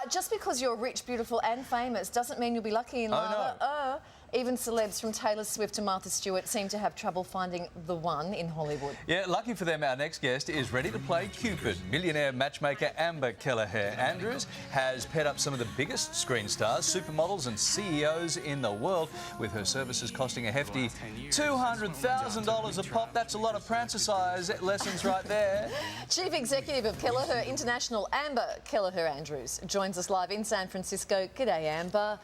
Just because you're rich, beautiful and famous doesn't mean you'll be lucky in love. No. Even celebs from Taylor Swift to Martha Stewart seem to have trouble finding the one in Hollywood. Yeah, lucky for them, our next guest is ready to play Cupid. Millionaire matchmaker Amber Kelleher-Andrews has paired up some of the biggest screen stars, supermodels and CEOs in the world, with her services costing a hefty $200,000 a pop. That's a lot of prancer-size lessons right there. Chief Executive of Kelleher International, Amber Kelleher-Andrews, joins us live in San Francisco. G'day, Amber.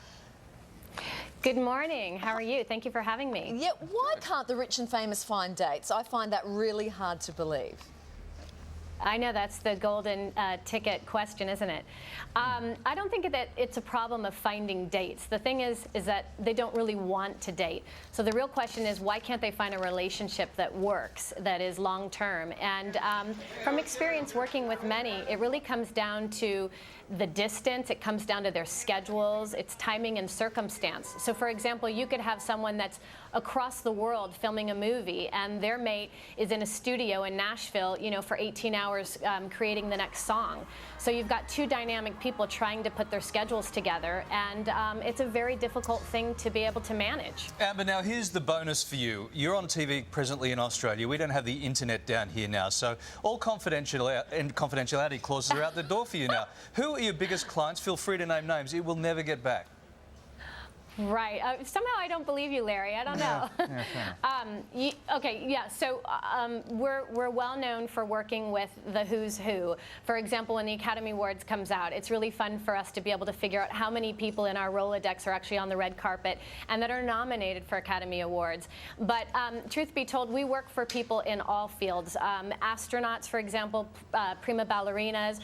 Good morning. How are you? Thank you for having me. Yeah, why can't the rich and famous find dates? I find that really hard to believe. I know that's the golden ticket question, isn't it? I don't think that it's a problem of finding dates. The thing is that they don't really want to date. So the real question is, why can't they find a relationship that works, that is long-term? And from experience working with many, it really comes down to the distance, it comes down to their schedules, it's timing and circumstance. So for example, you could have someone that's across the world filming a movie and their mate is in a studio in Nashville, you know, for 18 hours creating the next song. So you've got two dynamic people trying to put their schedules together, and it's a very difficult thing to be able to manage. Amber, now here's the bonus for you. You're on TV presently in Australia. We don't have the internet down here now, so all confidentiality clauses are out the door for you now. Who are your biggest clients? Feel free to name names. It will never get back. Right. Somehow I don't believe you, Larry. I don't know. So we're well known for working with the who's who. For example, when the Academy Awards comes out, it's really fun for us to be able to figure out how many people in our Rolodex are actually on the red carpet and that are nominated for Academy Awards. But truth be told, we work for people in all fields. Astronauts, for example, prima ballerinas.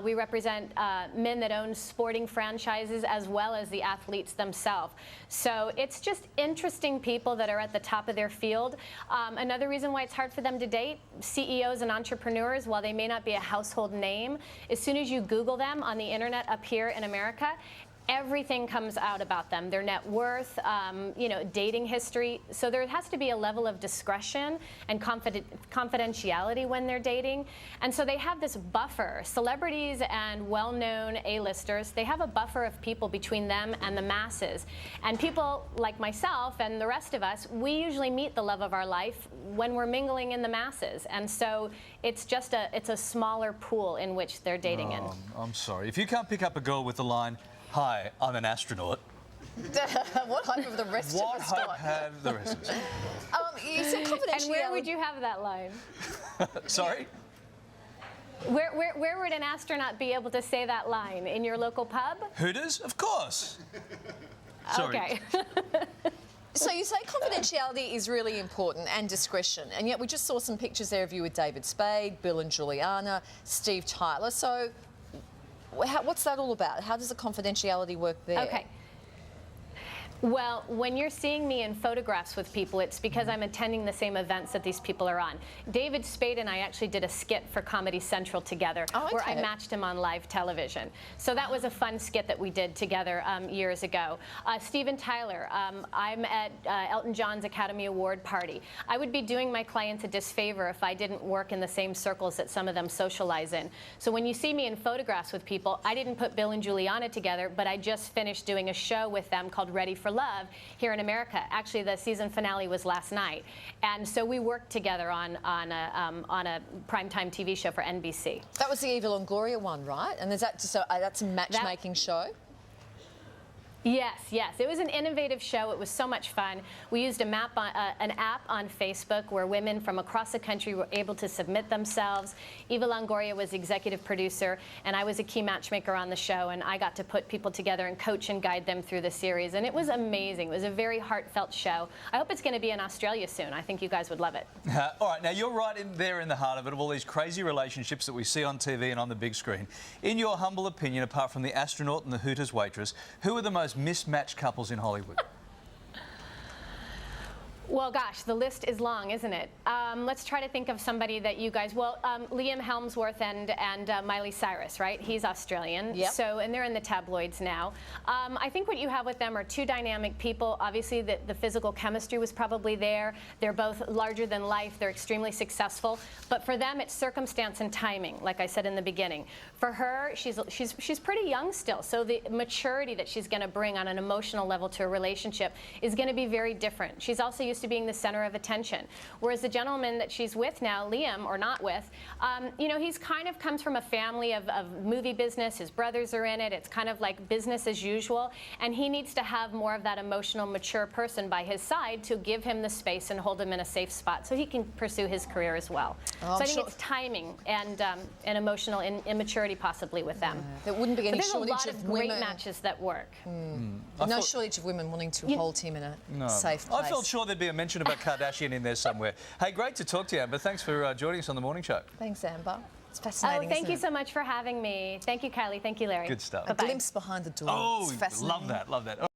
We represent men that own sporting franchises as well as the athletes themselves. So it's just interesting people that are at the top of their field. Another reason why it's hard for them to date, CEOs and entrepreneurs, while they may not be a household name, as soon as you Google them on the internet up here in America, everything comes out about them, their net worth, you know, dating history. So there has to be a level of discretion and confidentiality when they're dating. And so they have this buffer. Celebrities and well-known A-listers, they have a buffer of people between them and the masses. And people like myself and the rest of us, we usually meet the love of our life when we're mingling in the masses. And so it's just it's a smaller pool in which they're dating in. I'm sorry. If you can't pick up a girl with the line, "Hi, I'm an astronaut." What hope have the rest of us got? What hope have the rest of us? You said confidentiality. And where would you have that line? Sorry? Where would an astronaut be able to say that line? In your local pub? Hooters? Of course. Sorry. Okay. So you say confidentiality is really important and discretion, and yet we just saw some pictures there of you with David Spade, Bill and Juliana, Steve Tyler. So what's that all about? How does the confidentiality work there? Okay. Well, when you're seeing me in photographs with people, it's because I'm attending the same events that these people are on. David Spade and I actually did a skit for Comedy Central together where I matched him on live television. So that was a fun skit that we did together years ago. Steven Tyler, I'm at Elton John's Academy Award party. I would be doing my clients a disfavor if I didn't work in the same circles that some of them socialize in. So when you see me in photographs with people, I didn't put Bill and Juliana together, but I just finished doing a show with them called Ready for Love here in America. Actually, the season finale was last night, and so we worked together on a primetime TV show for NBC. That was the Eva Longoria one, right? And is that just that's a matchmaking show? Yes, yes. It was an innovative show. It was so much fun. We used an app on Facebook where women from across the country were able to submit themselves. Eva Longoria was executive producer, and I was a key matchmaker on the show, and I got to put people together and coach and guide them through the series, and it was amazing. It was a very heartfelt show. I hope it's going to be in Australia soon. I think you guys would love it. All right, now you're right in there in the heart of it, of all these crazy relationships that we see on TV and on the big screen. In your humble opinion, apart from the astronaut and the Hooters waitress, who are the most mismatched couples in Hollywood? Well, gosh, the list is long, isn't it? Let's try to think of somebody that you guys. Well, Liam Hemsworth and Miley Cyrus, right? He's Australian. Yep. So, and they're in the tabloids now. I think what you have with them are two dynamic people. Obviously, the physical chemistry was probably there. They're both larger than life. They're extremely successful. But for them, it's circumstance and timing, like I said in the beginning. For her, she's pretty young still. So the maturity that she's going to bring on an emotional level to a relationship is going to be very different. She's also used to being the center of attention. Whereas the gentleman that she's with now, Liam, or not with, you know, he's kind of comes from a family of movie business. His brothers are in it. It's kind of like business as usual. And he needs to have more of that emotional, mature person by his side to give him the space and hold him in a safe spot so he can pursue his career as well. Oh, so I think it's timing and emotional immaturity possibly with them. There wouldn't be any But there's a shortage lot of women. great matches that work. No shortage of women wanting to hold him in a safe place. I felt sure there'd be a mention about Kardashian in there somewhere. Hey, great to talk to you, Amber. Thanks for joining us on the morning show. Thanks, Amber. It's fascinating. Oh, thank you isn't it? so much for having me. Thank you, Kylie. Thank you, Larry. Good stuff. A glimpse behind the door. Oh, It's fascinating. love that.